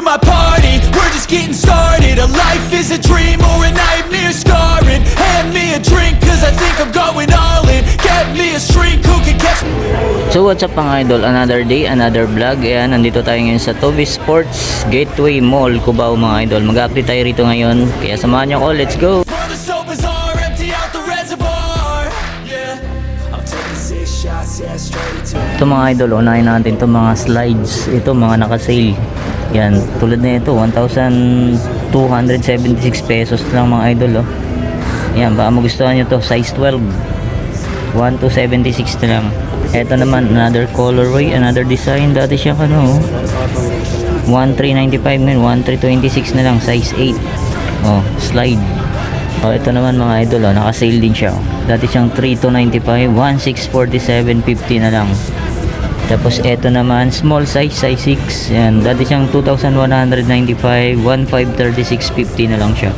my party, we're just getting started. A life is a dream or a nightmare scarring. Hand me a drink cause I think I'm going all in. Get me a shrink who can catch me. So what's up mga idol, another day, another vlog. Ayan, nandito tayo ngayon sa Toby Sports Gateway Mall, Cubao mga idol. Mag-update tayo rito ngayon, kaya samahan nyo ako, let's go! For the so bizarre, empty out the reservoir. Yeah, I'm taking 6 shots, yeah, straight to Ito mga idol, unahin natin ito mga slides. Ito mga naka-sale. Yan, tulad na ito, 1,276 pesos lang mga idol. Yan, baka magustuhan nyo to, size 12. 1,276 na lang. Ito naman, another colorway, another design. Dati siya 1,395 ngayon, 1,326 na lang, size 8. Oh, slide. Oh, ito naman mga idol, naka-sale din siya. Dati siyang 3,295, 1,647.50 na lang. Tapos ito naman, small size, size 6. Yan, dati siyang 2,195, 1,536.50 na lang siya.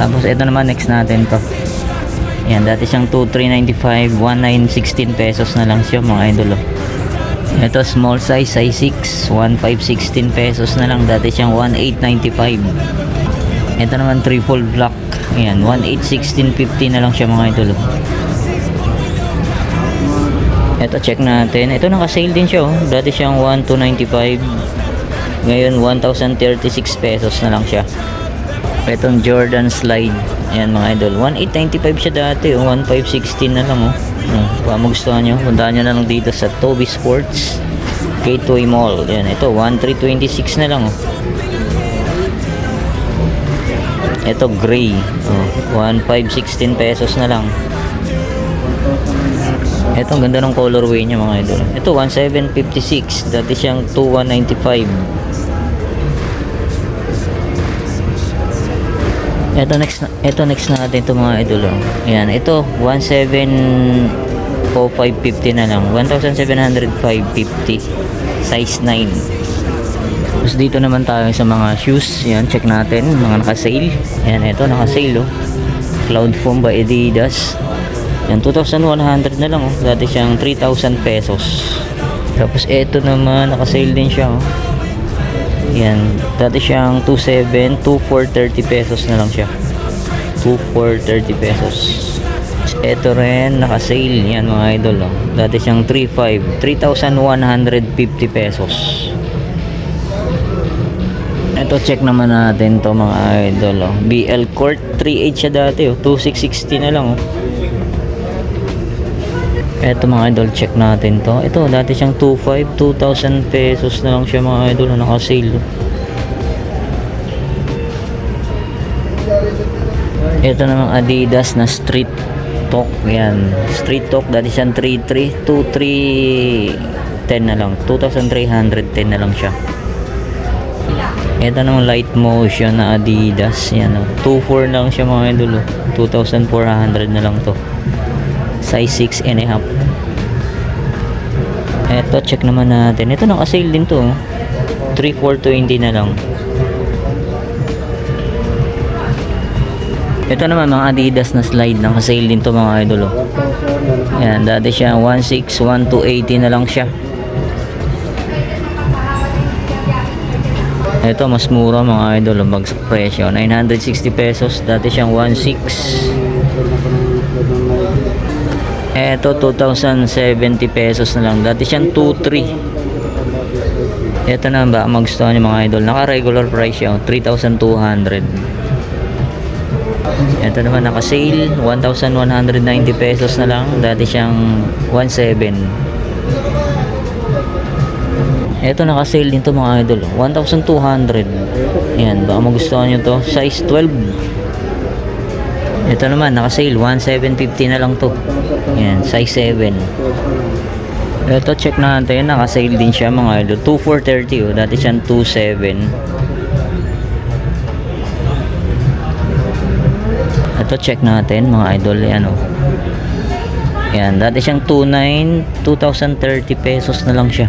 Tapos ito naman, next natin to. Yan, dati siyang 2,395, 1,916 pesos na lang siya mga idol. Ito small size, size 6, 1,516 pesos na lang. Dati siyang 1,895. Ito naman triple black. Yan, 1,816.50 na lang siya mga idol. Ito check natin. Ito naka-sale din siya. Dati siyang 1,295. Ngayon 1,036 pesos na lang siya. Itong Jordan slide. Ayan mga idol, 1,895 siya dati, 1,516 na lang. Kung magustuhan nyo, puntahan nyo na lang dito sa Toby Sports Gateway Mall. Ayan, ito 1,326 na lang. Ito gray, 1,516 pesos na lang. Ito ang ganda ng colorway niya mga idol. Ito 1,756, dati siyang 2,195. Ito next natin ito mga idol. Ayan, ito 1,705.50 na lang, 1,705.50, size 9. Tapos dito naman tayo sa mga shoes. Ayan, check natin mga naka-sale. Ayan, ito naka-sale Cloud Foam by Adidas. Ayan, 2,100 na lang dati siyang 3,000 pesos. Tapos ito naman naka-sale din siya Yan, dati siyang 2,700, 2,430 pesos na lang siya. 2,430 pesos. Ito rin naka-sale yan mga idol. Dati siyang 3,500, 3,150 pesos. Ito check naman natin to mga idol. BL Court 3.8 siya dati 2,660 na lang Ito mga idol, check natin to. Ito dati siyang 2,500, 2,000 pesos na lang siya mga idol, naka-sale. Ito namang Adidas na Street Talk. Yan, Street Talk, dati siyang 3,300, 2,310 na lang, 2,310 na lang siya. Ito namang Light Motion na Adidas. Yan 2,400 lang siya mga idol 2,400 na lang to, size 6.5. Eto check naman natin. Ito naka-sale din to 3,420 na lang. Ito naman mga Adidas na slide, naka-sale din to mga idol Yan, dati siya 1,600, 1,280 na lang siya. Ito mas mura mga idol, bagsak presyo, 960 pesos. Dati siyang 1,600. Eto 2,070 pesos na lang. Dati siyang 2,300. Ito na ba magustuhan nyo mga idol, naka regular price siya 3,200. Ito naman naka sale 1,190 pesos na lang. Dati siyang 1,700. Ito naka sale din to mga idol 1,200. Yan, baka magustuhan nyo to, size 12. Ito naman naka-sale 1,750 na lang to. Yan, size 7. Ito check natin, naka-sale din siya mga idol 2,430 dati siyang 2,700. Ito check natin mga idol, yan Yan, dati siyang 2,900, 2,030 pesos na lang siya.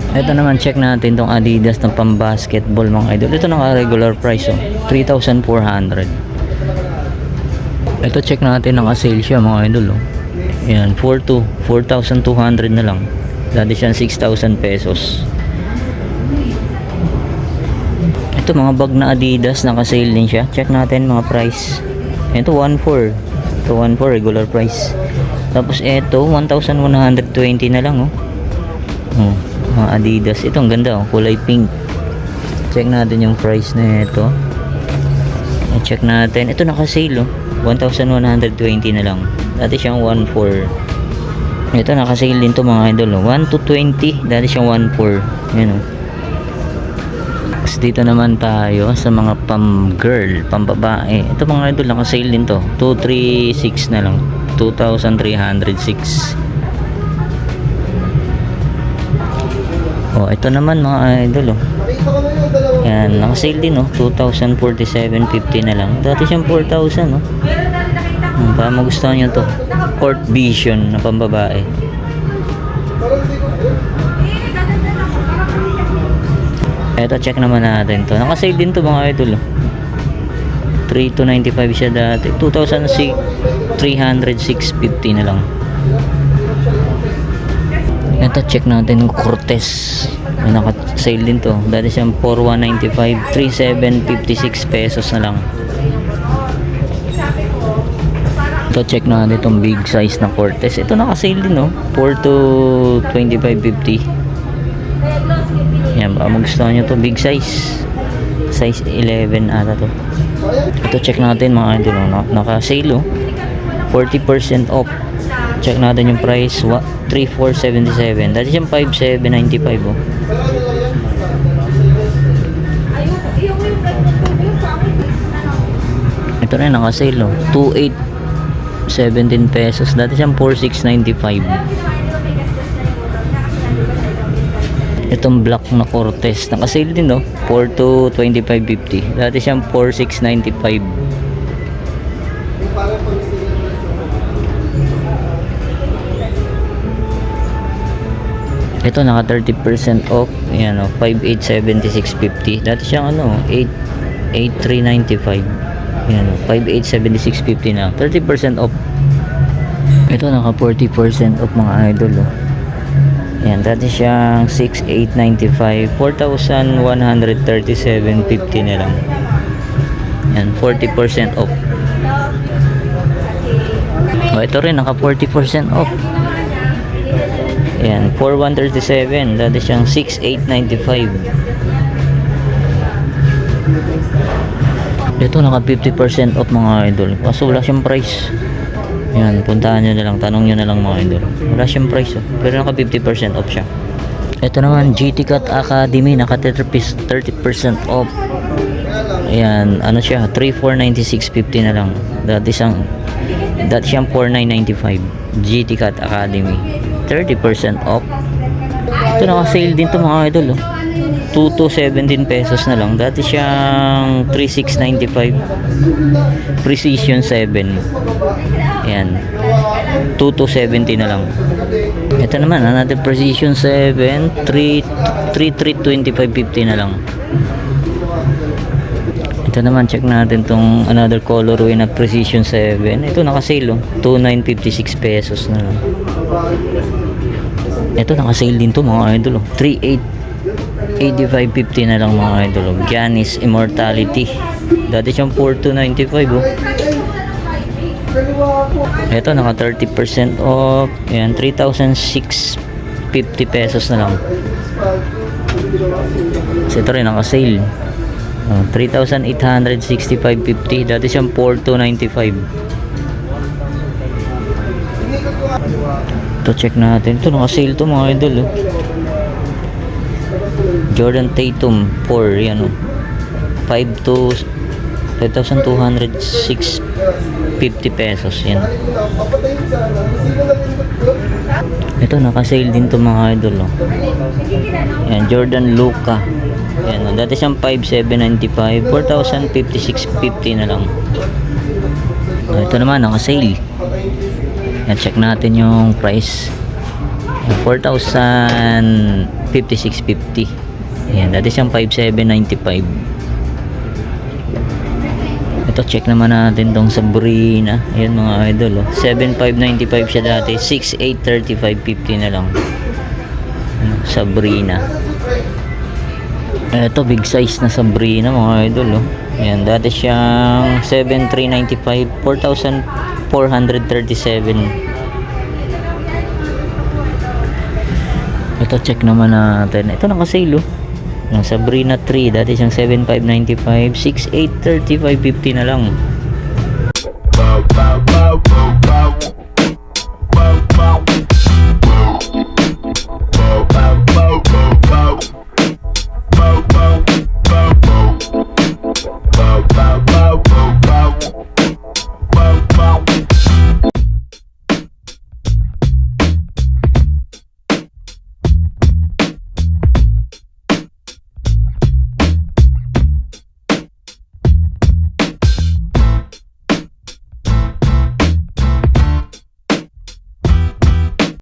Ito naman check natin tong Adidas ng pang-basketball mga idol. Ito naka-regular price 3,400. Ito check natin, naka-sale siya mga idol Yan, 4,200 na lang. Dati siyang 6,000 pesos. Ito mga bag na Adidas, naka-sale din siya. Check natin mga price. Ito 1.4. Ito 1.4 regular price. Tapos ito 1,120 na lang oh. Oh, mga Adidas. Ito ang ganda oh, kulay pink. Check natin yung price na ito. Check natin. Ito naka-sale oh. 1,120 na lang. Dati siyang 1.4. Ito naka-sale din to mga idol oh. 1 to 20. Dati siyang 1.4. Yan oh. Dito naman tayo sa mga pam-girl, pam-babae. Ito mga idol, naka-sale din to. 236 na lang. 2,306. Oh, ito naman mga idol oh. Yan, naka-sale din oh. 2,047.50 na lang. Dati siyang 4,000 oh. Para magustuhan nyo to. Court Vision na pam-babae. Eto, check naman natin to. Naka-sale din to mga idol. 3,295 siya dati. 2,306.50 na lang. Eto, check natin yung Cortez. Naka-sale din to. Dati siyang 4,195. 3,756 pesos na lang. Ito, check natin itong big size na Cortez. Ito naka-sale din no. 4 to 25.50. Yan, baka magustuhan nyo to, big size. Size 11 ata to. Ito, check natin mga idol, naka-sale oh. 40% off. Check natin yung price, 3,477. Dati siyang 5,795 oh. Ito na, naka-sale oh. 2,817 pesos. Dati siyang 4,695. Itong black na Cortez, naka-sale din no, 4 to 25.50. Dati siyang 4,695. Ito naka 30% off. Ayan o, 5,876.50. Dati siyang ano, 8,395. Ayan o, 5,876.50 na. 30% off. Ito naka 40% off mga idol o. Yan, dati siyang 6,895, 4,137.50 na lang. Yan, 40% off. O, ito rin, naka 40% off. Yan, 4,137, dati siyang 6,895. Ito, naka 50% off mga idol. Kaso wala siyang price. Yan, puntahan nyo na lang, tanong nyo na lang mga idol. Wala siyang price oh. Pero naka 50% off siya. Ito naman, GT Cut Academy, naka 30% off. Ayan, ano siya, 3,496.50 na lang. Dati siyang 4,995. GT Cut Academy, 30% off. Ito naka sale din to mga idol oh. 2 to 17 pesos na lang. Dati siyang 3,695. Precision 7. Ayan, 2 to 70 na lang. Ito naman, another Precision 7, 3,325.50 na lang. Ito naman, check natin tong another colorway na Precision 7. Ito naka-sale oh, 2,956 pesos na lang. Ito naka-sale din to mga idol oh, 3,885.50 na lang mga idol oh. Giannis Immortality. Dati siyang 4,295 oh. Ito naka 30% off. Ayan, 3,650 pesos na lang. So, ito rin naka sale 3,865.50. Dati siyang 4,295. Ito, check natin. Ito naka sale to mga idol oh. Jordan Tatum 4. Yan oh, 5,206.50 pesos yan. Ito naka-sale din to mga idol oh. Yan, Jordan Luka. Yan oh, dati siyang 5,795, 4,056.50 na lang. Ito naman naka-sale. Yan, check natin yung price. 4,056.50. Yan, dati siyang 5,795. Ito, check naman natin tong Sabrina. Ayan mga idol oh. 7,595 siya dati, 6,835.50 na lang. Sabrina. Eto, big size na Sabrina mga idol, oh. Yan, dati siyang 7,395, 4,437. Ito, check naman natin. Ito naka-sale, oh. Yung Sabrina 3, dati siyang 7,595, 6,835.50 na lang.